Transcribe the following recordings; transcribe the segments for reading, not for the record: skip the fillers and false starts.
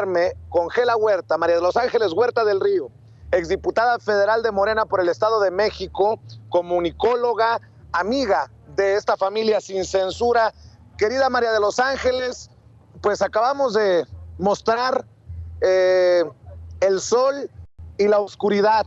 enlazarme con Gela Huerta, María de los Ángeles Huerta del Río, exdiputada federal de Morena por el Estado de México, comunicóloga, amiga de esta familia sin censura. Querida María de los Ángeles, pues acabamos de mostrar el sol y la oscuridad.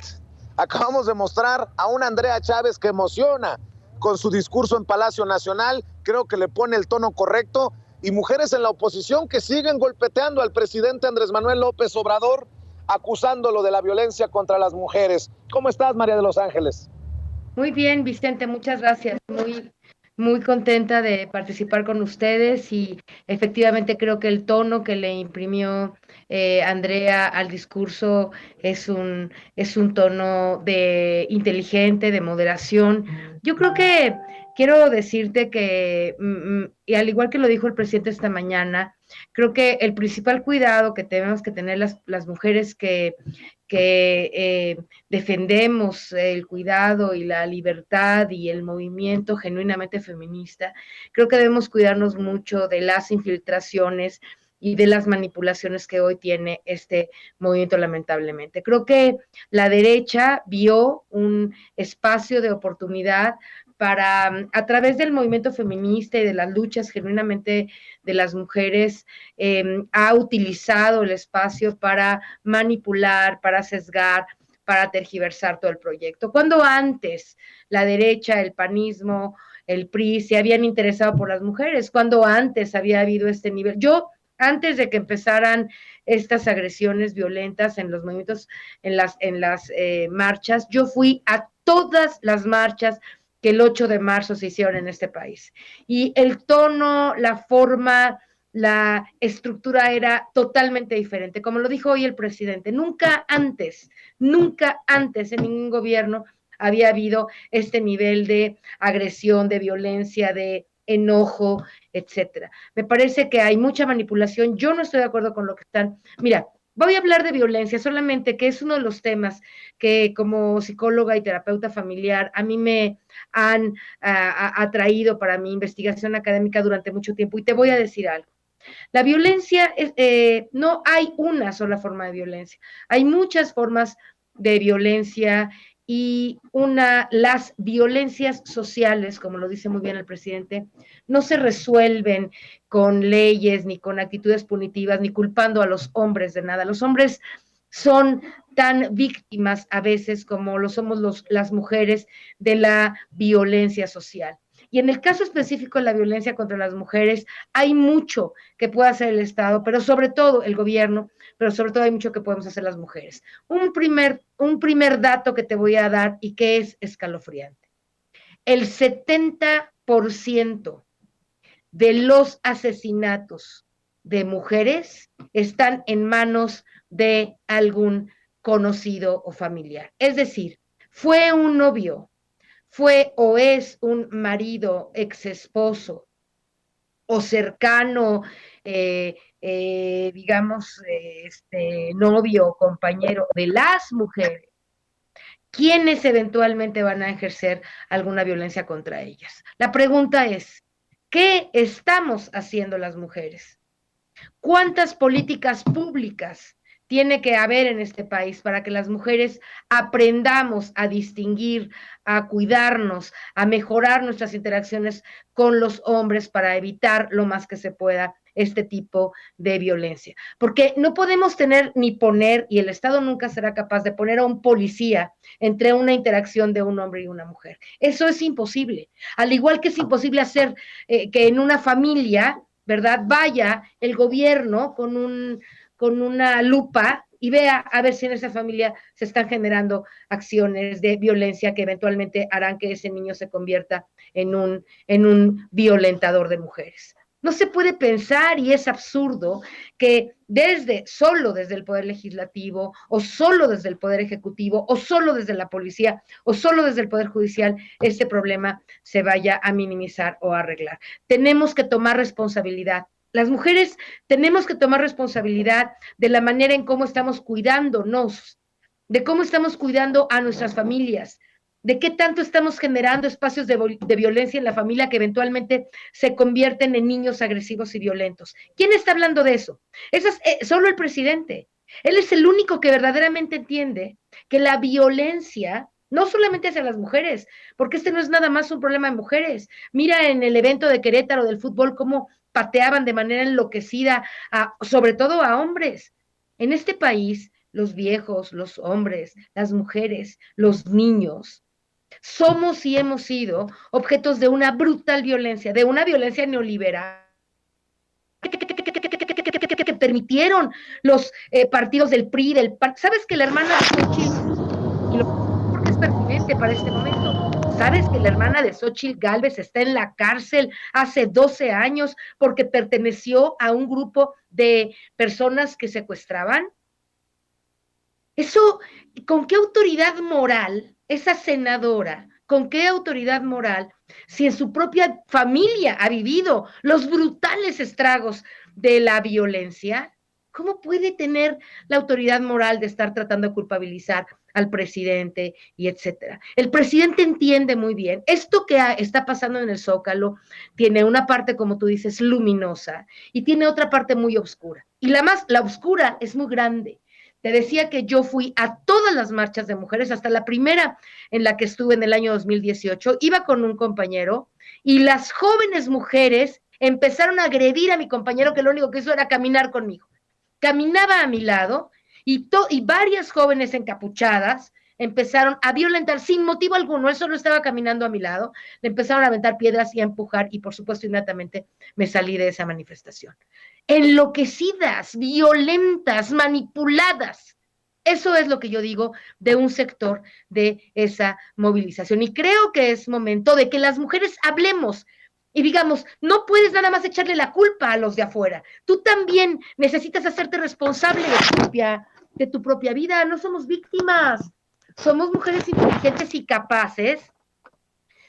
Acabamos de mostrar a una Andrea Chávez que emociona con su discurso en Palacio Nacional, creo que le pone el tono correcto, y mujeres en la oposición que siguen golpeteando al presidente Andrés Manuel López Obrador, acusándolo de la violencia contra las mujeres. ¿Cómo estás, María de los Ángeles? Muy bien, Vicente, muchas gracias. Muy contenta de participar con ustedes y efectivamente creo que el tono que le imprimió Andrea al discurso es un tono de inteligente, de moderación. Yo creo que quiero decirte que, y al igual que lo dijo el presidente esta mañana, creo que el principal cuidado que tenemos que tener las mujeres que defendemos el cuidado y la libertad y el movimiento genuinamente feminista, creo que debemos cuidarnos mucho de las infiltraciones y de las manipulaciones que hoy tiene este movimiento, lamentablemente. Creo que la derecha vio un espacio de oportunidad para, a través del movimiento feminista y de las luchas genuinamente de las mujeres, ha utilizado el espacio para manipular, para sesgar, para tergiversar todo el proyecto. Cuando antes la derecha, el panismo, el PRI se habían interesado por las mujeres, cuando antes había habido este nivel. Yo, antes de que empezaran estas agresiones violentas en los movimientos, en las marchas, yo fui a todas las marchas que el 8 de marzo se hicieron en este país. Y el tono, la forma, la estructura era totalmente diferente. Como lo dijo hoy el presidente, nunca antes en ningún gobierno había habido este nivel de agresión, de violencia, de enojo, etcétera. Me parece que hay mucha manipulación. Yo no estoy de acuerdo con lo que están. Mira, voy a hablar de violencia, solamente que es uno de los temas que como psicóloga y terapeuta familiar a mí me han atraído para mi investigación académica durante mucho tiempo. Y te voy a decir algo. La violencia, no hay una sola forma de violencia, hay muchas formas de violencia y las violencias sociales, como lo dice muy bien el presidente, no se resuelven con leyes ni con actitudes punitivas ni culpando a los hombres de nada. Los hombres son tan víctimas a veces como lo somos las mujeres de la violencia social. Y en el caso específico de la violencia contra las mujeres, hay mucho que puede hacer el Estado, pero sobre todo el gobierno, pero sobre todo hay mucho que podemos hacer las mujeres. Un primer dato que te voy a dar y que es escalofriante. El 70% de los asesinatos de mujeres están en manos de algún conocido o familiar. Es decir, fue un novio, fue o es un marido, ex esposo o cercano, digamos, novio o compañero de las mujeres, quienes eventualmente van a ejercer alguna violencia contra ellas. La pregunta es, ¿qué estamos haciendo las mujeres? ¿Cuántas políticas públicas tiene que haber en este país para que las mujeres aprendamos a distinguir, a cuidarnos, a mejorar nuestras interacciones con los hombres para evitar lo más que se pueda este tipo de violencia? Porque no podemos tener ni poner, y el Estado nunca será capaz de poner a un policía entre una interacción de un hombre y una mujer. Eso es imposible. Al igual que es imposible hacer que en una familia, ¿verdad? Vaya el gobierno con una lupa y vea a ver si en esa familia se están generando acciones de violencia que eventualmente harán que ese niño se convierta en un violentador de mujeres. No se puede pensar, y es absurdo, que solo desde el Poder Legislativo, o solo desde el Poder Ejecutivo, o solo desde la policía, o solo desde el Poder Judicial, este problema se vaya a minimizar o a arreglar. Tenemos que tomar responsabilidad. Las mujeres tenemos que tomar responsabilidad de la manera en cómo estamos cuidándonos, de cómo estamos cuidando a nuestras familias, ¿De qué tanto estamos generando espacios de violencia en la familia que eventualmente se convierten en niños agresivos y violentos? ¿Quién está hablando de eso? Eso es solo el presidente. Él es el único que verdaderamente entiende que la violencia no solamente hacia las mujeres, porque este no es nada más un problema de mujeres. Mira en el evento de Querétaro del fútbol cómo pateaban de manera enloquecida, sobre todo a hombres. En este país, los viejos, los hombres, las mujeres, los niños, somos y hemos sido objetos de una brutal violencia, de una violencia neoliberal que permitieron los partidos del PRI, del PAN. ¿Sabes que la hermana de Xochitl, y lo porque es pertinente para este momento, sabes que la hermana de Xochitl Gálvez está en la cárcel hace 12 años porque perteneció a un grupo de personas que secuestraban? Eso, ¿con qué autoridad moral esa senadora, con qué autoridad moral, si en su propia familia ha vivido los brutales estragos de la violencia, cómo puede tener la autoridad moral de estar tratando de culpabilizar al presidente y etcétera? El presidente entiende muy bien, esto que está pasando en el Zócalo tiene una parte, como tú dices, luminosa y tiene otra parte muy oscura. Y la oscura es muy grande. Te decía que yo fui a todas las marchas de mujeres, hasta la primera en la que estuve en el año 2018, iba con un compañero y las jóvenes mujeres empezaron a agredir a mi compañero que lo único que hizo era caminar conmigo. Caminaba a mi lado y varias jóvenes encapuchadas empezaron a violentar sin motivo alguno, él solo estaba caminando a mi lado, le empezaron a aventar piedras y a empujar y por supuesto inmediatamente me salí de esa manifestación. Enloquecidas, violentas, manipuladas. Eso es lo que yo digo de un sector de esa movilización. Y creo que es momento de que las mujeres hablemos y digamos, no puedes nada más echarle la culpa a los de afuera. Tú también necesitas hacerte responsable de tu propia vida. No somos víctimas. Somos mujeres inteligentes y capaces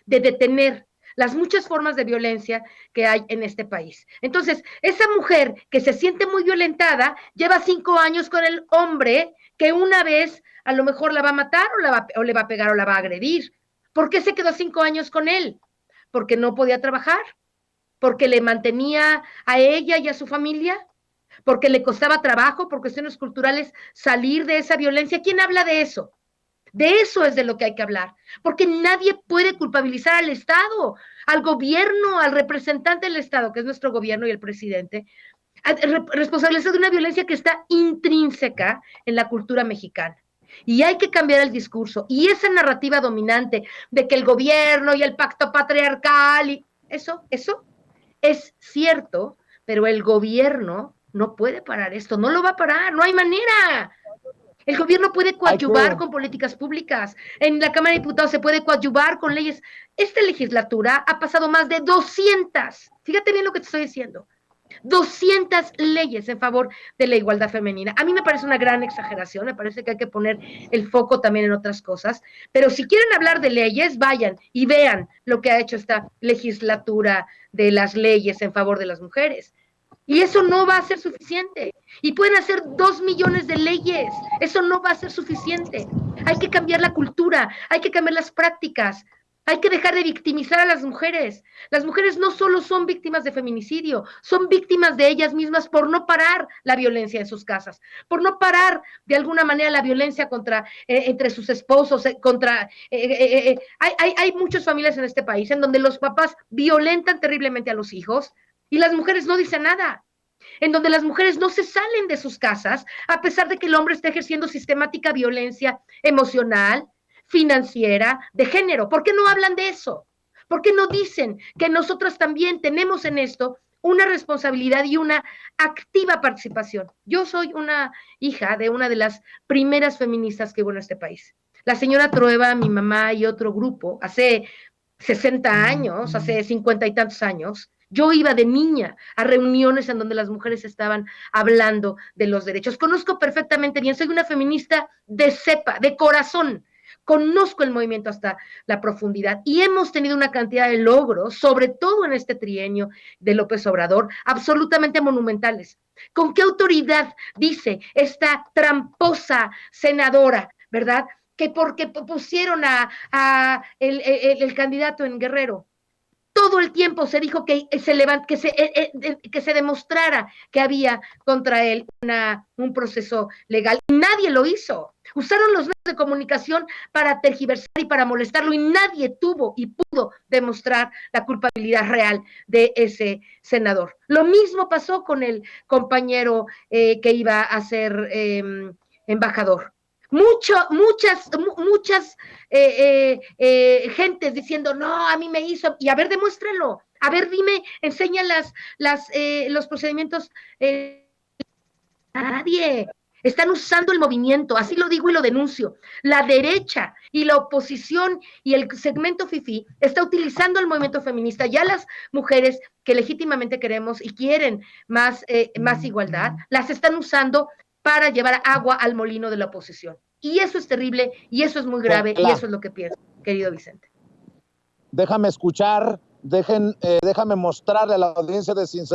de detener las muchas formas de violencia que hay en este país. Entonces, esa mujer que se siente muy violentada lleva 5 años con el hombre que una vez a lo mejor la va a matar o le va a pegar o la va a agredir. ¿Por qué se quedó 5 años con él? Porque no podía trabajar, porque le mantenía a ella y a su familia, porque le costaba trabajo, por cuestiones culturales, salir de esa violencia. ¿Quién habla de eso? De eso es de lo que hay que hablar, porque nadie puede culpabilizar al Estado, al gobierno, al representante del Estado, que es nuestro gobierno y el presidente, responsabilizar de una violencia que está intrínseca en la cultura mexicana. Y hay que cambiar el discurso. Y esa narrativa dominante de que el gobierno y el pacto patriarcal, y eso es cierto, pero el gobierno no puede parar esto, no lo va a parar, no hay manera. El gobierno puede coadyuvar con políticas públicas. En la Cámara de Diputados se puede coadyuvar con leyes. Esta legislatura ha pasado más de 200, fíjate bien lo que te estoy diciendo, 200 leyes en favor de la igualdad femenina. A mí me parece una gran exageración, me parece que hay que poner el foco también en otras cosas, pero si quieren hablar de leyes, vayan y vean lo que ha hecho esta legislatura de las leyes en favor de las mujeres. Y eso no va a ser suficiente. Y pueden hacer 2 millones de leyes. Eso no va a ser suficiente. Hay que cambiar la cultura, hay que cambiar las prácticas, hay que dejar de victimizar a las mujeres. Las mujeres no solo son víctimas de feminicidio, son víctimas de ellas mismas por no parar la violencia en sus casas, por no parar de alguna manera la violencia entre sus esposos, hay muchas familias en este país en donde los papás violentan terriblemente a los hijos y las mujeres no dicen nada, en donde las mujeres no se salen de sus casas a pesar de que el hombre está ejerciendo sistemática violencia emocional, financiera, de género. ¿Por qué no hablan de eso? ¿Por qué no dicen que nosotras también tenemos en esto una responsabilidad y una activa participación? Yo soy una hija de una de las primeras feministas que hubo en este país. La señora Trueba, mi mamá y otro grupo, hace 60 años, hace 50 y tantos años, yo iba de niña a reuniones en donde las mujeres estaban hablando de los derechos. Conozco perfectamente bien, soy una feminista de cepa, de corazón. Conozco el movimiento hasta la profundidad y hemos tenido una cantidad de logros, sobre todo en este trienio de López Obrador, absolutamente monumentales. ¿Con qué autoridad dice esta tramposa senadora, verdad? que porque pusieron a el candidato en Guerrero. Todo el tiempo se dijo que se demostrara que había contra él un proceso legal y nadie lo hizo. Usaron los medios de comunicación para tergiversar y para molestarlo y nadie tuvo y pudo demostrar la culpabilidad real de ese senador. Lo mismo pasó con el compañero que iba a ser embajador. Muchas gentes diciendo, no, a mí me hizo, y a ver, demuéstralo, a ver, dime, enseña los procedimientos, nadie. Están usando el movimiento, así lo digo y lo denuncio. La derecha y la oposición y el segmento FIFI está utilizando el movimiento feminista, ya las mujeres que legítimamente queremos y quieren más igualdad, las están usando para llevar agua al molino de la oposición. Y eso es terrible, y eso es muy grave, y eso es lo que pienso, querido Vicente. Déjame escuchar, déjame mostrarle a la audiencia de Sin